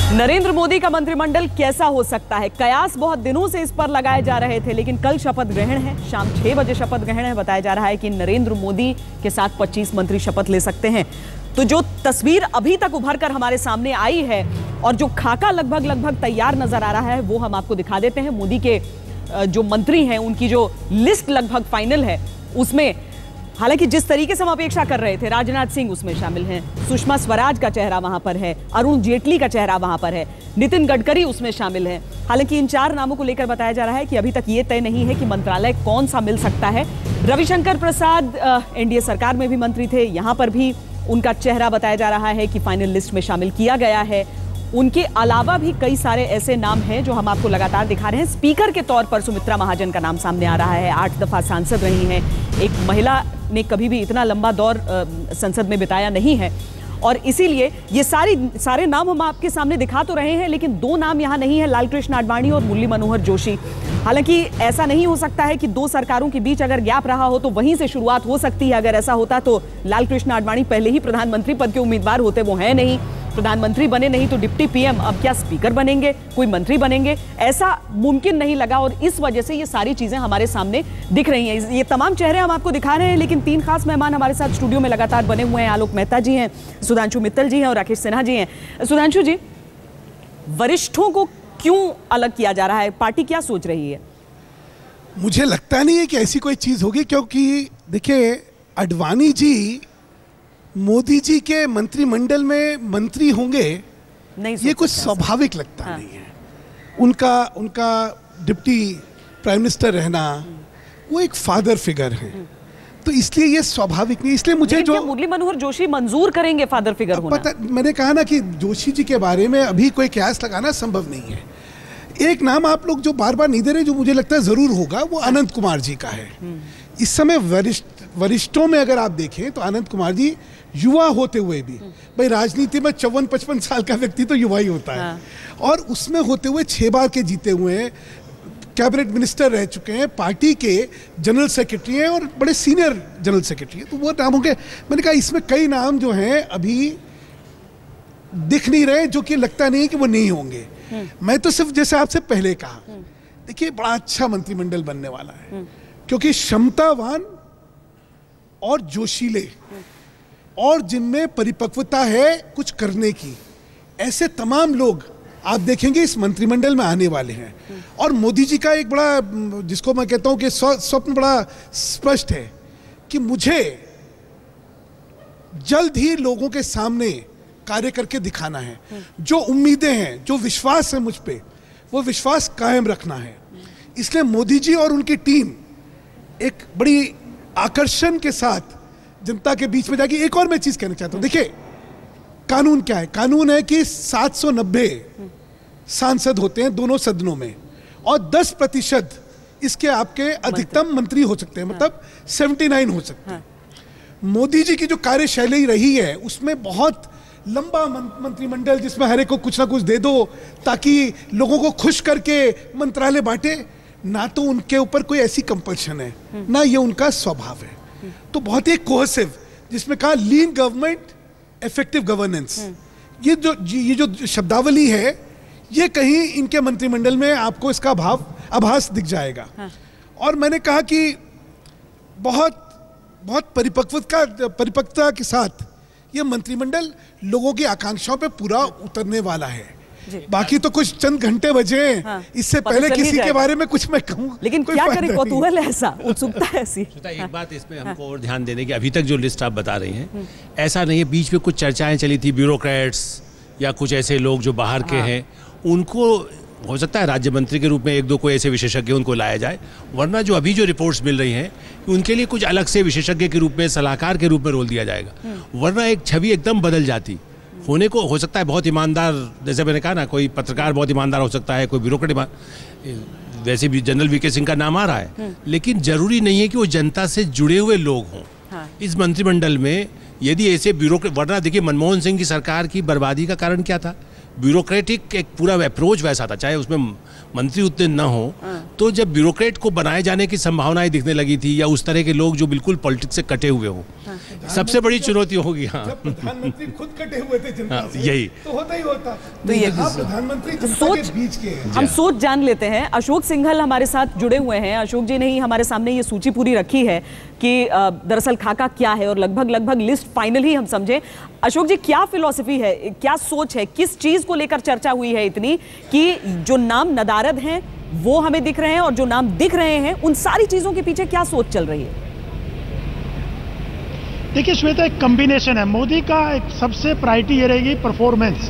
नरेंद्र मोदी का मंत्रिमंडल कैसा हो सकता है? कयास बहुत दिनों से इस पर लगाए जा रहे थे, लेकिन कल शपथ ग्रहण है। शाम 6 बजे शपथ ग्रहण है। बताया जा रहा है कि नरेंद्र मोदी के साथ 25 मंत्री शपथ ले सकते हैं। तो जो तस्वीर अभी तक उभर कर हमारे सामने आई है और जो खाका लगभग तैयार नजर आ रहा है, वो हम आपको दिखा देते हैं। मोदी के जो मंत्री हैं उनकी जो लिस्ट लगभग फाइनल है, उसमें हालांकि जिस तरीके से हम अपेक्षा कर रहे थे, राजनाथ सिंह उसमें शामिल हैं, सुषमा स्वराज का चेहरा वहां पर है, अरुण जेटली का चेहरा वहां पर है, नितिन गडकरी उसमें शामिल हैं। हालांकि इन 4 नामों को लेकर बताया जा रहा है कि अभी तक ये तय नहीं है कि मंत्रालय कौन सा मिल सकता है। रविशंकर प्रसाद एनडीए सरकार में भी मंत्री थे, यहां पर भी उनका चेहरा बताया जा रहा है कि फाइनल लिस्ट में शामिल किया गया है। उनके अलावा भी कई सारे ऐसे नाम हैं जो हम आपको लगातार दिखा रहे हैं। स्पीकर के तौर पर सुमित्रा महाजन का नाम सामने आ रहा है, 8 दफा सांसद रही हैं। एक महिला ने कभी भी इतना लंबा दौर संसद में बिताया नहीं है, और इसीलिए ये सारे नाम हम आपके सामने दिखा तो रहे हैं, लेकिन 2 नाम यहाँ नहीं है, लालकृष्ण आडवाणी और मुरली मनोहर जोशी। हालांकि ऐसा नहीं हो सकता है कि 2 सरकारों के बीच अगर गैप रहा हो तो वहीं से शुरुआत हो सकती है। अगर ऐसा होता तो लालकृष्ण आडवाणी पहले ही प्रधानमंत्री पद के उम्मीदवार होते, वो है नहीं। प्रधानमंत्री बने नहीं तो डिप्टी पीएम, अब क्या स्पीकर बनेंगे, कोई मंत्री बनेंगे? ऐसा मुमकिन नहीं लगा, और इस वजह से ये सारी चीजें हमारे सामने दिख रही हैं। ये तमाम चेहरे हम आपको दिखा रहे हैं, लेकिन 3 खास मेहमान हमारे साथ स्टूडियो में लगातार बने हुए हैं। आलोक मेहता जी हैं, सुधांशु मित्तल जी हैं और राकेश सिन्हा जी हैं। सुधांशु जी, वरिष्ठों को क्यों अलग किया जा रहा है? पार्टी क्या सोच रही है? मुझे लगता नहीं है कि ऐसी कोई चीज होगी, क्योंकि देखिए, आडवाणी जी मोदी जी के मंत्रिमंडल में मंत्री होंगे, नहीं, ये कुछ स्वाभाविक लगता नहीं है। उनका डिप्टी प्राइम मिनिस्टर रहना, वो एक फादर फिगर है, तो इसलिए ये स्वाभाविक नहीं। इसलिए मुझे जो मुरली मनोहर जोशी मंजूर करेंगे फादर फिगर होना? पता, मैंने कहा ना कि जोशी जी के बारे में अभी कोई कयास लगाना संभव नहीं है। एक नाम आप लोग जो बार बार नहीं दे रहे, जो मुझे लगता है जरूर होगा, वो अनंत कुमार जी का है। इस समय वरिष्ठों में अगर आप देखें तो अनंत कुमार जी युवा होते हुए भी, भाई राजनीति में 54-55 साल का व्यक्ति तो युवा ही होता है, और उसमें होते हुए 6 बार के जीते हुए हैं, कैबिनेट मिनिस्टर रह चुके हैं, पार्टी के जनरल सेक्रेटरी हैं और बड़े सीनियर जनरल सेक्रेटरी हैं। तो वो नाम होंगे। मैंने कहा इसमें कई नाम जो हैं अभी दिख नहीं रहे, जो कि लगता नहीं कि वो नहीं होंगे। मैं तो सिर्फ जैसे आपसे पहले कहा, देखिए बड़ा अच्छा मंत्रिमंडल बनने वाला है, क्योंकि क्षमतावान और जोशीले और जिनमें परिपक्वता है कुछ करने की, ऐसे तमाम लोग आप देखेंगे इस मंत्रिमंडल में आने वाले हैं। और मोदी जी का एक बड़ा, जिसको मैं कहता हूं कि स्वप्न बड़ा स्पष्ट है कि मुझे जल्द ही लोगों के सामने कार्य करके दिखाना है। जो उम्मीदें हैं, जो विश्वास है मुझ पे, वो विश्वास कायम रखना है। इसलिए मोदी जी और उनकी टीम एक बड़ी आकर्षण के साथ जनता के बीच में जाएगी। एक और मैं चीज कहना चाहता हूं, देखिए कानून क्या है? कानून है कि 790 सांसद होते हैं दोनों सदनों में, और 10% इसके आपके अधिकतम मंत्री हो सकते हैं, मतलब 79 हो सकते हैं। मोदी जी की जो कार्यशैली रही है उसमें बहुत लंबा मंत्रिमंडल, जिसमें हर एक को कुछ ना कुछ दे दो ताकि लोगों को खुश करके मंत्रालय बांटे, ना तो उनके ऊपर कोई ऐसी कंपल्शन है, ना ये उनका स्वभाव है। तो बहुत ही कोहेसिव, जिसमें कहा लीन गवर्नमेंट, इफेक्टिव गवर्नेंस, ये जो शब्दावली है, ये कहीं इनके मंत्रिमंडल में आपको इसका आभास दिख जाएगा। और मैंने कहा कि बहुत परिपक्वता के साथ ये मंत्रिमंडल लोगों की आकांक्षाओं पे पूरा उतरने वाला है। बाकी तो कुछ चंद घंटे बचे हैं, इससे पहले किसी के बारे में कुछ मैं कहूं, लेकिन क्या करें, कौतूहल है ऐसा, उत्सुकता है ऐसी। एक बात इसमें हमको और ध्यान देने की, अभी तक जो लिस्ट आप बता रही हैं, ऐसा नहीं है, बीच में कुछ चर्चाएं चली थी, ब्यूरोक्रेट्स या कुछ ऐसे लोग जो बाहर के हैं, उनको हो सकता है राज्य मंत्री के रूप में 1-2 कोई ऐसे विशेषज्ञ उनको लाया जाए, वरना जो अभी जो रिपोर्ट्स मिल रही हैं उनके लिए कुछ अलग से विशेषज्ञ के रूप में, सलाहकार के रूप में रोल दिया जाएगा, वरना एक छवि एकदम बदल जाती। होने को हो सकता है बहुत ईमानदार, जैसे मैंने कहा ना, कोई पत्रकार बहुत ईमानदार हो सकता है, कोई ब्यूरोक्रेट, वैसे भी जनरल वीके सिंह का नाम आ रहा है, लेकिन जरूरी नहीं है कि वो जनता से जुड़े हुए लोग हों। इस मंत्रिमंडल में यदि ऐसे ब्यूरोक्रेट, वरना देखिए मनमोहन सिंह की सरकार की बर्बादी का कारण क्या था? ब्यूरोक्रेटिक एक पूरा अप्रोच वैसा था, चाहे उसमें मंत्री उतने न हो, तो जब ब्यूरोक्रेट को बनाए जाने की संभावनाएं दिखने लगी थी, या उस तरह के लोग जो बिल्कुल पॉलिटिक्स से कटे हुए हो, सबसे बड़ी चुनौती होगी। हाँ, प्रधानमंत्री खुद कटे हुए थे जनता से, यही तो होता ही होता। तो ये प्रधानमंत्री जनता के बीच के हैं। हम सोच जान लेते हैं। अशोक सिंघल हमारे साथ जुड़े हुए हैं। अशोक जी ने ही हमारे सामने ये सूची पूरी रखी है कि दरअसल खाका क्या है, और लगभग लिस्ट फाइनल ही हम समझे। अशोक जी, क्या फिलॉसफी है, क्या सोच है, किस चीज को लेकर चर्चा हुई है इतनी कि जो नाम नदारद हैं वो हमें दिख रहे हैं, और जो नाम दिख रहे हैं उन सारी चीजों के पीछे क्या सोच चल रही है? देखिए श्वेता, एक कॉम्बिनेशन है। मोदी का एक सबसे प्रायोरिटी ये रहेगी परफॉर्मेंस,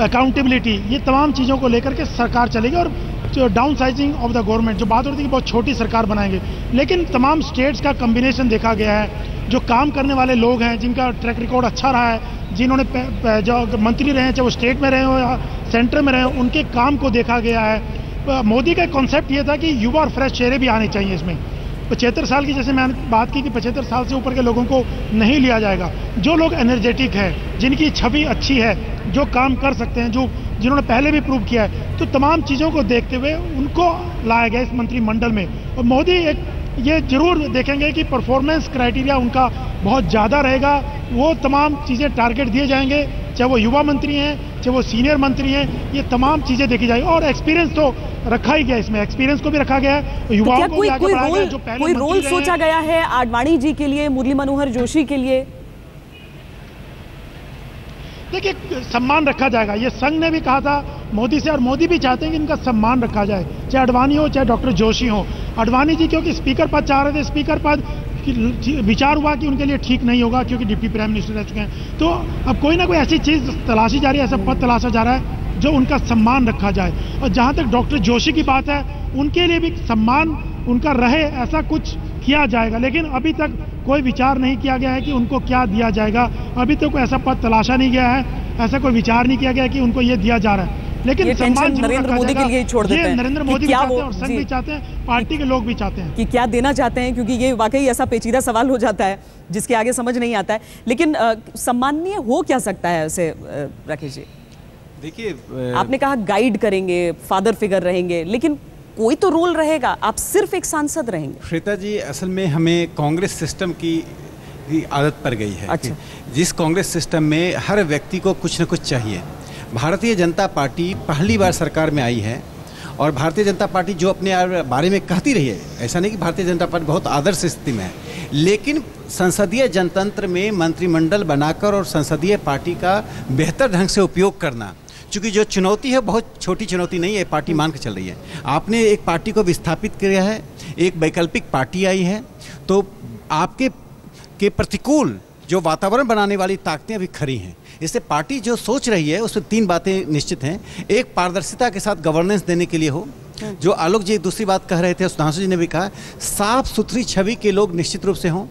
अकाउंटेबिलिटी, ये तमाम चीज़ों को लेकर के सरकार चलेगी। और जो down sizing of the government, जो बात होती है कि बहुत छोटी सरकार बनाएंगे, लेकिन तमाम स्टेट्स का कॉम्बिनेशन देखा गया है। जो काम करने वाले लोग हैं, जिनका ट्रैक रिकॉर्ड अच्छा रहा है, जिन्होंने जो मंत्री रहे हैं, चाहे वो स्टेट में रहे हो या सेंटर में रहे हो, उनके काम को देखा गया है। मोदी का कॉन्सेप्ट ये था कि युवा और फ्रेश चेहरे भी आने चाहिए इसमें। 75 साल की, जैसे मैंने बात की कि 75 साल से ऊपर के लोगों को नहीं लिया जाएगा। जो लोग एनर्जेटिक है, जिनकी छवि अच्छी है, जो काम कर सकते हैं, जिन्होंने पहले भी प्रूव किया है, तो तमाम चीज़ों को देखते हुए उनको लाया गया इस मंत्रिमंडल में। और मोदी ये जरूर देखेंगे कि परफॉर्मेंस क्राइटेरिया उनका बहुत ज़्यादा रहेगा। वो तमाम चीज़ें टारगेट दिए जाएंगे, चाहे वो युवा मंत्री हैं, चाहे वो सीनियर मंत्री हैं, ये तमाम चीज़ें देखी जाएगी। और एक्सपीरियंस तो रखा ही गया, इसमें एक्सपीरियंस को भी रखा गया है, युवाओं को भी आगे बढ़ाया गया। जो पहले कोई रोल सोचा गया है आडवाणी जी के लिए, मुरली मनोहर जोशी के लिए? देखिए, सम्मान रखा जाएगा। ये संघ ने भी कहा था मोदी से, और मोदी भी चाहते हैं कि इनका सम्मान रखा जाए, चाहे अडवाणी हो चाहे डॉक्टर जोशी हो। अडवाणी जी क्योंकि स्पीकर पद चाह रहे थे, स्पीकर पद विचार हुआ कि उनके लिए ठीक नहीं होगा क्योंकि डिप्टी प्राइम मिनिस्टर रह चुके हैं। तो अब कोई ना कोई ऐसी चीज़ तलाशी जा रही है, ऐसा पद तलाशा जा रहा है जो उनका सम्मान रखा जाए। और जहाँ तक डॉक्टर जोशी की बात है, उनके लिए भी सम्मान उनका रहे, ऐसा कुछ किया जाएगा। लेकिन अभी तक कोई विचार नहीं किया गया है कि उनको क्या दिया जाएगा। अभी तक कोई ऐसा पद तलाशा नहीं गया है, ऐसा कोई विचार नहीं किया गया कि उनको ये दिया जा रहा है। लेकिन सम्मान नरेंद्र मोदी के लिए ही छोड़ देते हैं। नरेंद्र मोदी भी चाहते हैं और संघ भी चाहते हैं, पार्टी के लोग भी चाहते हैं कि क्या देना चाहते हैं, क्योंकि ये वाकई ऐसा पेचीदा सवाल हो जाता है जिसके आगे समझ नहीं आता है। लेकिन सम्माननीय हो क्या सकता है ऐसे, राकेश जी? देखिए, आपने कहा गाइड करेंगे, फादर फिगर रहेंगे, लेकिन कोई तो रोल रहेगा, आप सिर्फ एक सांसद रहेंगे। श्वेता जी, असल में हमें कांग्रेस सिस्टम की आदत पड़ गई है। अच्छा। जिस कांग्रेस सिस्टम में हर व्यक्ति को कुछ न कुछ चाहिए। भारतीय जनता पार्टी पहली बार सरकार में आई है, और भारतीय जनता पार्टी जो अपने बारे में कहती रही है, ऐसा नहीं कि भारतीय जनता पार्टी बहुत आदर्श स्थिति में है, लेकिन संसदीय जनतंत्र में मंत्रिमंडल बनाकर और संसदीय पार्टी का बेहतर ढंग से उपयोग करना, क्योंकि जो चुनौती है बहुत छोटी चुनौती नहीं है, पार्टी मान के चल रही है। आपने एक पार्टी को विस्थापित किया है, एक वैकल्पिक पार्टी आई है, तो आपके प्रतिकूल जो वातावरण बनाने वाली ताकतें अभी खड़ी हैं। इससे पार्टी जो सोच रही है उसमें 3 बातें निश्चित हैं। एक, पारदर्शिता के साथ गवर्नेंस देने के लिए हो, जो आलोक जी दूसरी बात कह रहे थे, सुधांशु जी ने भी कहा, साफ सुथरी छवि के लोग निश्चित रूप से हों।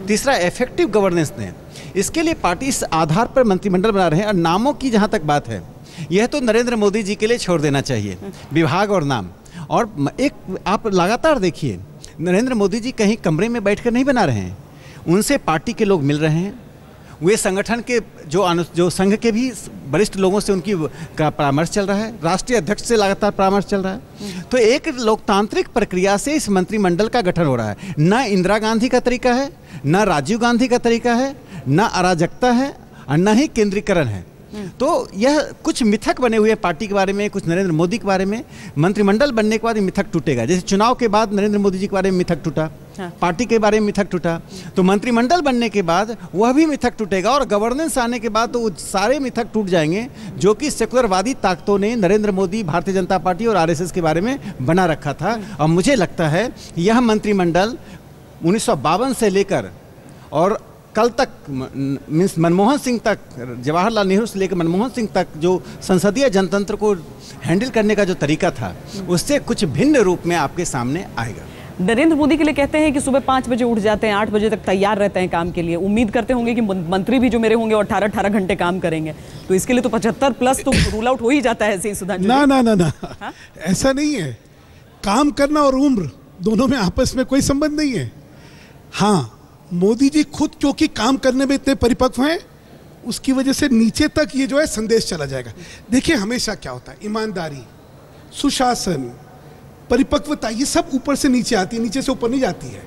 तीसरा, इफेक्टिव गवर्नेंस दें। इसके लिए पार्टी इस आधार पर मंत्रिमंडल बना रहे हैं। और नामों की जहाँ तक बात है, यह तो नरेंद्र मोदी जी के लिए छोड़ देना चाहिए, विभाग और नाम। और एक आप लगातार देखिए, नरेंद्र मोदी जी कहीं कमरे में बैठकर नहीं बना रहे हैं, उनसे पार्टी के लोग मिल रहे हैं। वे संगठन के जो संघ के भी वरिष्ठ लोगों से उनकी का परामर्श चल रहा है, राष्ट्रीय अध्यक्ष से लगातार परामर्श चल रहा है। तो एक लोकतांत्रिक प्रक्रिया से इस मंत्रिमंडल का गठन हो रहा है। न इंदिरा गांधी का तरीका है, न राजीव गांधी का तरीका है, न अराजकता है, और न ही केंद्रीकरण है। तो यह कुछ मिथक बने हुए पार्टी के बारे में, कुछ नरेंद्र मोदी के बारे में। मंत्रिमंडल बनने के बाद ये मिथक टूटेगा। जैसे चुनाव के बाद नरेंद्र मोदी जी के बारे में मिथक टूटा, पार्टी के बारे में मिथक टूटा, तो मंत्रिमंडल बनने के बाद वह भी मिथक टूटेगा। और गवर्नेंस आने के बाद तो वो सारे मिथक टूट जाएंगे जो कि सेकुलरवादी ताकतों ने नरेंद्र मोदी, भारतीय जनता पार्टी और आरएसएस के बारे में बना रखा था। और मुझे लगता है यह मंत्रिमंडल 1952 से लेकर और कल तक, मीन्स मनमोहन सिंह तक, जवाहरलाल नेहरू से लेकर मनमोहन सिंह तक जो संसदीय जनतंत्र को हैंडल करने का जो तरीका था, उससे कुछ भिन्न रूप में आपके सामने आएगा। नरेंद्र मोदी के लिए कहते हैं कि सुबह 5 बजे उठ जाते हैं, 8 बजे तक तैयार रहते हैं काम के लिए। उम्मीद करते होंगे कि मंत्री भी जो मेरे होंगे 18-18 घंटे काम करेंगे, तो इसके लिए तो 75+ तो रूल आउट हो ही जाता है ऐसे ही। सुधांशु ना ना ना ना, ऐसा नहीं है। काम करना और उम्र दोनों में आपस में कोई संबंध नहीं है। हाँ, मोदी जी खुद क्योंकि काम करने में इतने परिपक्व हैं, उसकी वजह से नीचे तक ये जो है संदेश चला जाएगा। देखिए हमेशा क्या होता है, ईमानदारी, सुशासन, परिपक्वता, ये सब ऊपर से नीचे आती है, नीचे से ऊपर नहीं जाती है।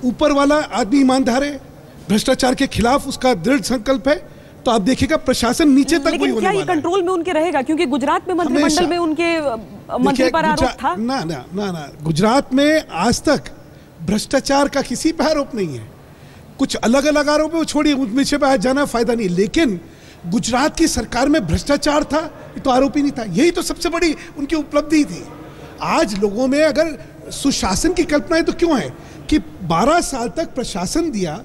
ऊपर वाला आदमी ईमानदार है, भ्रष्टाचार के खिलाफ उसका दृढ़ संकल्प है, तो आप देखिएगा प्रशासन नीचे तक वही होने वाला है। लेकिन क्या ये कंट्रोल में उनके रहेगा? क्योंकि गुजरात में मंत्रिमंडल में उनके मंत्री पर आरोप था। ना, गुजरात में आज तक भ्रष्टाचार का किसी पर आरोप नहीं है। कुछ अलग अलग आरोप है, वो छोड़िए, उस विषय पर आज जाना फायदा नहीं। लेकिन गुजरात की सरकार में भ्रष्टाचार था, ये तो आरोप ही नहीं था। यही तो सबसे बड़ी उनकी उपलब्धि थी। आज लोगों में अगर सुशासन की कल्पना है तो क्यों है कि 12 साल तक प्रशासन दिया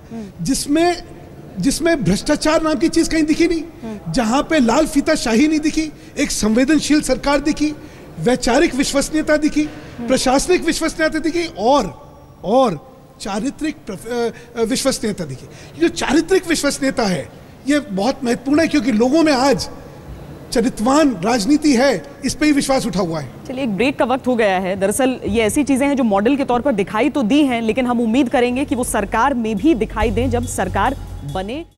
जिसमें भ्रष्टाचार नाम की चीज कहीं दिखी नहीं, जहां पे लाल फीता शाही नहीं दिखी, एक संवेदनशील सरकार दिखी, वैचारिक विश्वसनीयता दिखी, प्रशासनिक विश्वसनीयता दिखी और चारित्रिक विश्वसनीयता दिखी। ये जो चारित्रिक विश्वसनीयता है ये बहुत महत्वपूर्ण है, क्योंकि लोगों में आज चरित्रवान राजनीति है, इस पे ही विश्वास उठा हुआ है। चलिए, एक ब्रेक का वक्त हो गया है। दरअसल ये ऐसी चीजें हैं जो मॉडल के तौर पर दिखाई तो दी हैं, लेकिन हम उम्मीद करेंगे कि वो सरकार में भी दिखाई दें जब सरकार बने।